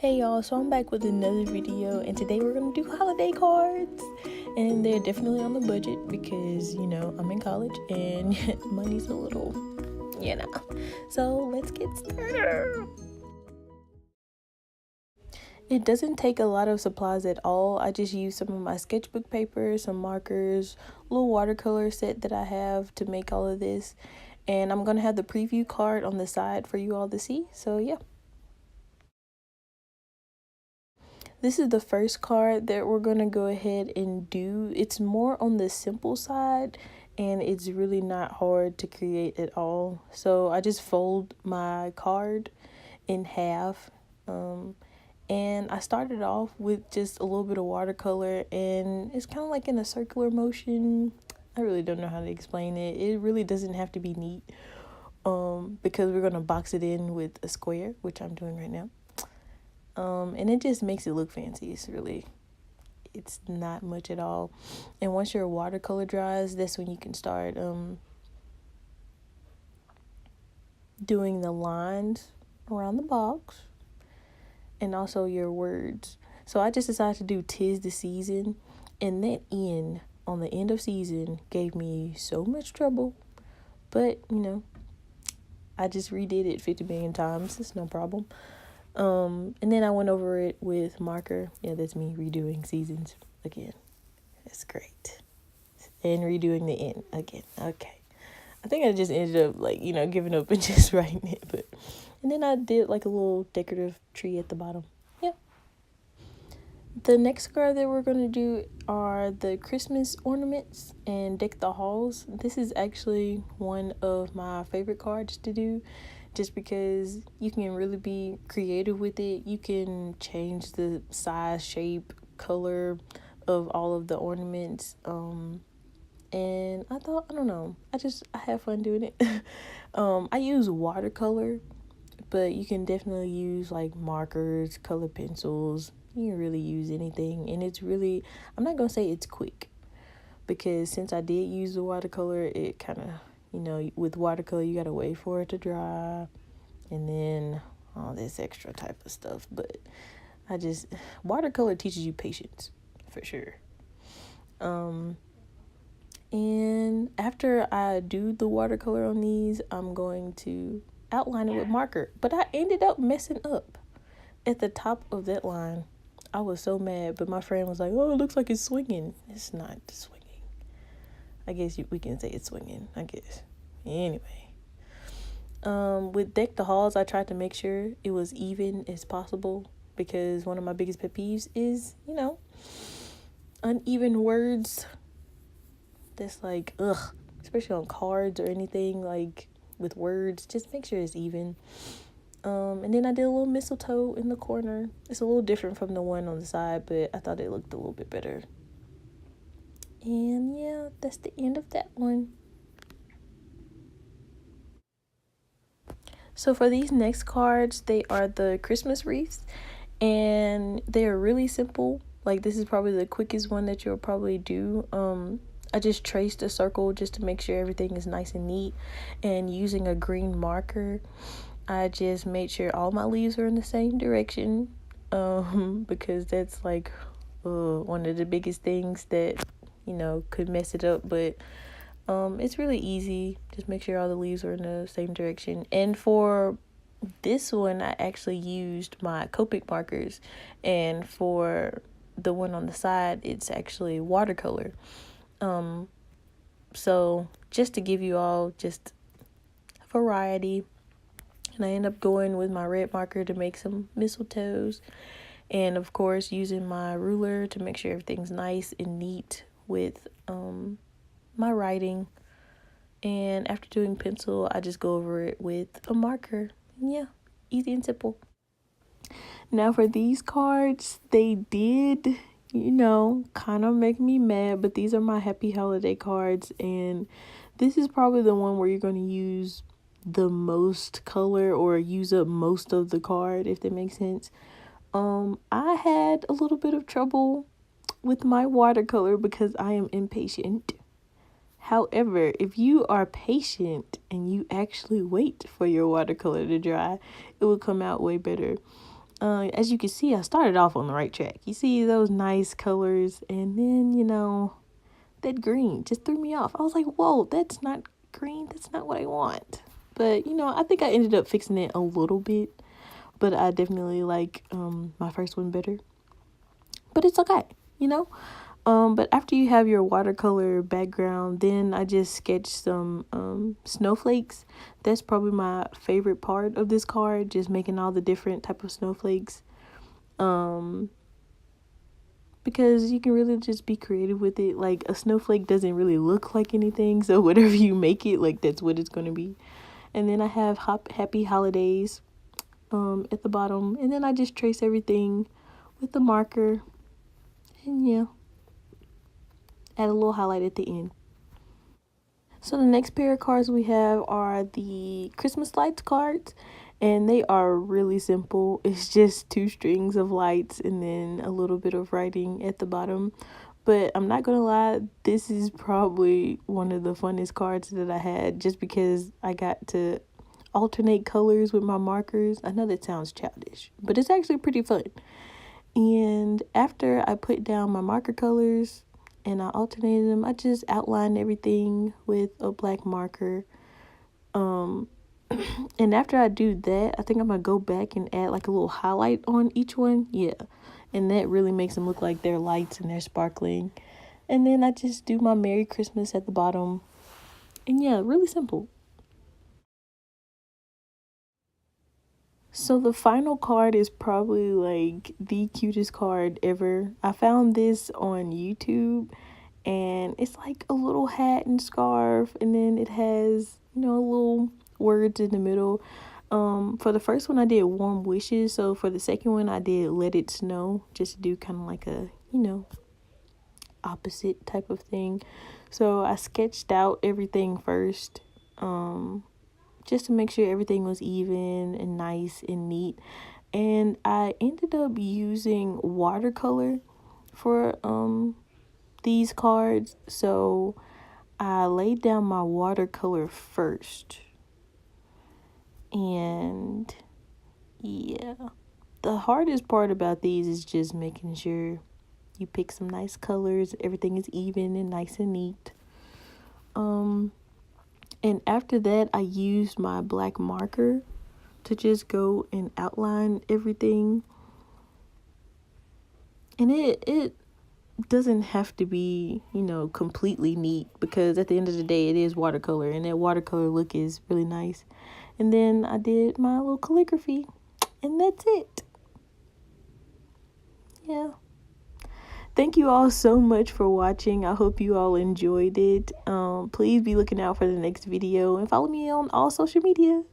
Hey y'all, so I'm back with another video, and today we're gonna do holiday cards. And they're definitely on the budget because, I'm in college and money's a little, you know. So let's get started. It doesn't take a lot of supplies at all. I just use some of my sketchbook paper, some markers, a little watercolor set that I have to make all of this. And I'm gonna have the preview card on the side for you all to see, so yeah. This is the first card that we're going to go ahead and do. It's more on the simple side and it's really not hard to create at all. So I just fold my card in half. And I started off with just a little bit of watercolor and it's kind of like in a circular motion. I really don't know how to explain it. It really doesn't have to be neat because we're going to box it in with a square, which I'm doing right now. And it just makes it look fancy. It's not much at all. And once your watercolor dries, that's when you can start doing the lines around the box and also your words. So I just decided to do 'tis the season, and that N on the end of season gave me so much trouble, but I just redid it 50 million times. It's no problem. And then I went over it with marker. Yeah, that's me redoing seasons again. That's great. And redoing the end again. Okay. I think I just ended up giving up and just writing it. And then I did like a little decorative tree at the bottom. Yeah. The next card that we're going to do are the Christmas ornaments and deck the halls. This is actually one of my favorite cards to do, just because you can really be creative with it. You can change the size, shape, color of all of the ornaments. And I thought, I don't know, I have fun doing it. I use watercolor, but you can definitely use like markers, color pencils. You can really use anything. And it's really, I'm not going to say it's quick, because since I did use the watercolor, it kind of, with watercolor, you got to wait for it to dry and then all this extra type of stuff. But watercolor teaches you patience for sure. And after I do the watercolor on these, I'm going to outline it with marker. But I ended up messing up at the top of that line. I was so mad, but my friend was like, "Oh, it looks like it's swinging." It's not swinging. I guess we can say it's swinging, I guess. Anyway. With Deck the Halls, I tried to make sure it was even as possible, because one of my biggest pet peeves is, uneven words. That's like, ugh, especially on cards or anything like with words. Just make sure it's even. And then I did a little mistletoe in the corner. It's a little different from the one on the side, but I thought it looked a little bit better. And yeah, that's the end of that one. So for these next cards, they are the Christmas wreaths, and they are really simple. Like, this is probably the quickest one that you'll probably do. I just traced a circle just to make sure everything is nice and neat, and using a green marker, I just made sure all my leaves are in the same direction, because that's like one of the biggest things that could mess it up. But it's really easy. Just make sure all the leaves are in the same direction. And for this one, I actually used my Copic markers, and for the one on the side, it's actually watercolor. So just to give you all just variety, and I end up going with my red marker to make some mistletoes, and of course using my ruler to make sure everything's nice and neat with my writing. And after doing pencil, I just go over it with a marker. And yeah, easy and simple. Now for these cards, they did, kind of make me mad, but these are my happy holiday cards, and this is probably the one where you're going to use the most color or use up most of the card, if that makes sense. I had a little bit of trouble with my watercolor because I am impatient. However, if you are patient and you actually wait for your watercolor to dry, it will come out way better. as you can see, I started off on the right track. You see those nice colors, and then, you know, that green just threw me off. I was like, whoa, that's not green. That's not what I want. But, you know, I think I ended up fixing it a little bit. But I definitely like my first one better. But it's okay, you know? But after you have your watercolor background, then I just sketched some snowflakes. That's probably my favorite part of this card, just making all the different type of snowflakes. Because you can really just be creative with it. Like, a snowflake doesn't really look like anything, so whatever you make it, like, that's what it's going to be. And then I have happy holidays at the bottom, and then I just trace everything with the marker, and yeah, add a little highlight at the end. So the next pair of cards we have are the Christmas lights cards, and they are really simple. It's just 2 strings of lights and then a little bit of writing at the bottom. But I'm not gonna lie, this is probably one of the funnest cards that I had, just because I got to alternate colors with my markers. I know that sounds childish, but it's actually pretty fun. And after I put down my marker colors and I alternated them, I just outlined everything with a black marker. And after I do that, I think I'm gonna go back and add like a little highlight on each one. Yeah. And that really makes them look like they're lights and they're sparkling. And then I just do my Merry Christmas at the bottom. And yeah, really simple. So the final card is probably like the cutest card ever. I found this on YouTube, and it's like a little hat and scarf, and then it has, you know, little words in the middle. For the first one I did warm wishes, so for the second one I did let it snow, just to do kind of like a, you know, opposite type of thing. So I sketched out everything first, just to make sure everything was even and nice and neat. And I ended up using watercolor for these cards. So I laid down my watercolor first. And yeah, the hardest part about these is just making sure you pick some nice colors, everything is even and nice and neat. And after that, I used my black marker to just go and outline everything. And it doesn't have to be, you know, completely neat, because at the end of the day, it is watercolor, and that watercolor look is really nice. And then I did my little calligraphy, and that's it. Yeah. Thank you all so much for watching. I hope you all enjoyed it. Please be looking out for the next video and follow me on all social media.